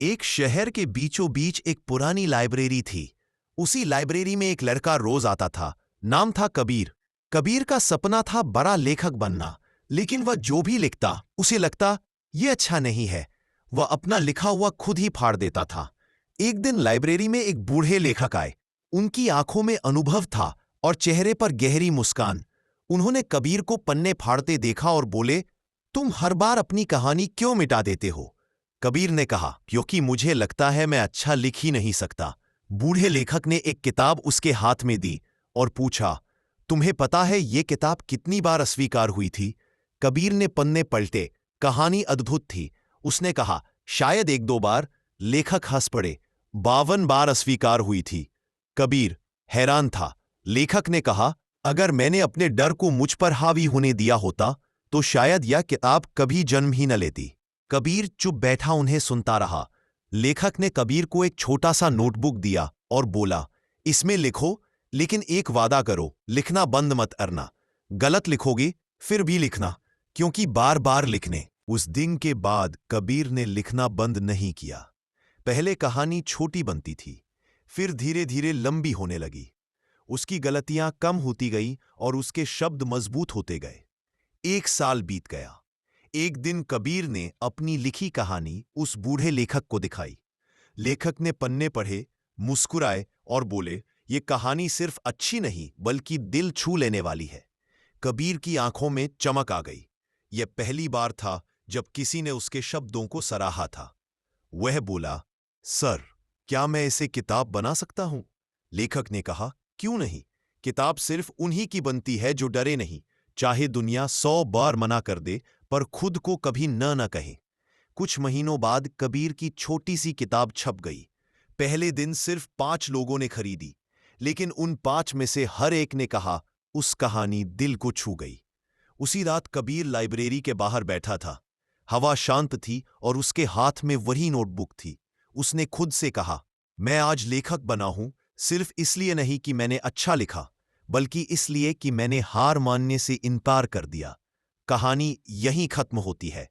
एक शहर के बीचों बीच एक पुरानी लाइब्रेरी थी। उसी लाइब्रेरी में एक लड़का रोज आता था। नाम था कबीर। कबीर का सपना था बड़ा लेखक बनना, लेकिन वह जो भी लिखता उसे लगता ये अच्छा नहीं है। वह अपना लिखा हुआ खुद ही फाड़ देता था। एक दिन लाइब्रेरी में एक बूढ़े लेखक आए। उनकी आंखों में अनुभव था और चेहरे पर गहरी मुस्कान। उन्होंने कबीर को पन्ने फाड़ते देखा और बोले, तुम हर बार अपनी कहानी क्यों मिटा देते हो? कबीर ने कहा, क्योंकि मुझे लगता है मैं अच्छा लिख ही नहीं सकता। बूढ़े लेखक ने एक किताब उसके हाथ में दी और पूछा, तुम्हें पता है ये किताब कितनी बार अस्वीकार हुई थी? कबीर ने पन्ने पलटे। कहानी अद्भुत थी। उसने कहा, शायद एक दो बार। लेखक हंस पड़े। 52 बार अस्वीकार हुई थी। कबीर हैरान था। लेखक ने कहा, अगर मैंने अपने डर को मुझ पर हावी होने दिया होता तो शायद यह किताब कभी जन्म ही न लेती। कबीर चुप बैठा उन्हें सुनता रहा। लेखक ने कबीर को एक छोटा सा नोटबुक दिया और बोला, इसमें लिखो, लेकिन एक वादा करो, लिखना बंद मत करना। गलत लिखोगे फिर भी लिखना, क्योंकि बार बार लिखने। उस दिन के बाद कबीर ने लिखना बंद नहीं किया। पहले कहानी छोटी बनती थी, फिर धीरे धीरे लंबी होने लगी। उसकी गलतियां कम होती गई और उसके शब्द मजबूत होते गए। 1 साल बीत गया। एक दिन कबीर ने अपनी लिखी कहानी उस बूढ़े लेखक को दिखाई। लेखक ने पन्ने पढ़े, मुस्कुराए और बोले, ये कहानी सिर्फ अच्छी नहीं बल्कि दिल छू लेने वाली है। कबीर की आंखों में चमक आ गई। यह पहली बार था जब किसी ने उसके शब्दों को सराहा था। वह बोला, सर, क्या मैं इसे किताब बना सकता हूं? लेखक ने कहा, क्यों नहीं? किताब सिर्फ उन्हीं की बनती है जो डरे नहीं, चाहे दुनिया 100 बार मना कर दे, पर खुद को कभी न कहे। कुछ महीनों बाद कबीर की छोटी सी किताब छप गई। पहले दिन सिर्फ 5 लोगों ने खरीदी, लेकिन उन 5 में से हर एक ने कहा, उस कहानी दिल को छू गई। उसी रात कबीर लाइब्रेरी के बाहर बैठा था। हवा शांत थी और उसके हाथ में वही नोटबुक थी। उसने खुद से कहा, मैं आज लेखक बना हूं, सिर्फ इसलिए नहीं कि मैंने अच्छा लिखा, बल्कि इसलिए कि मैंने हार मानने से इनकार कर दिया। कहानी यहीं खत्म होती है।